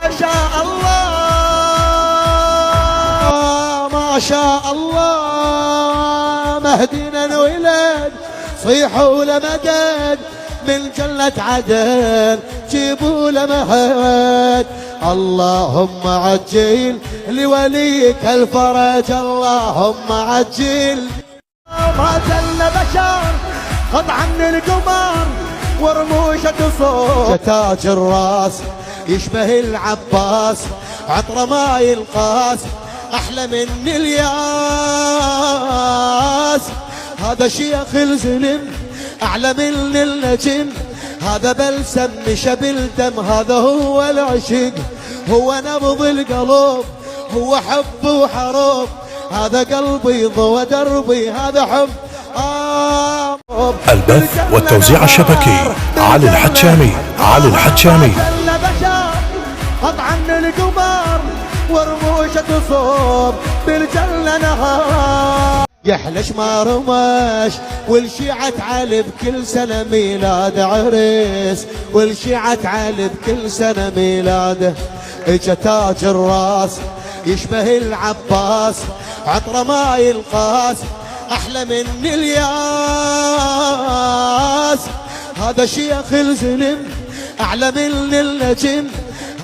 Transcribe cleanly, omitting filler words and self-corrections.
ما شاء الله ما شاء الله مهدينا انولد صيحوا لمدد من جنة عدن جيبوا لمهد اللهم عجل لوليك الفرج اللهم عجل ما زل بشر قطعا من القمر ورموشة صوت تاج الراس يشبه العباس عطر ما يلقاس احلى من الياس هذا شيخ الزلم اعلى من النجم هذا بلسم شب الدم هذا هو العشق هو نبض القلب هو حب وحروب هذا قلبي ضوى دربي هذا حب البث والتوزيع الشبكي علي الحجامي علي الحجامي قطعا القمر ورموشة صوب بالجنة نهار يحلش ما رمش والشيعة تعالي بكل سنة ميلاد عريس والشيعة تعالي بكل سنة ميلاده اجا تاج الراس يشبه العباس عطره ما يلقاس احلى من الياس هذا شيخ الزلم اعلى من النجم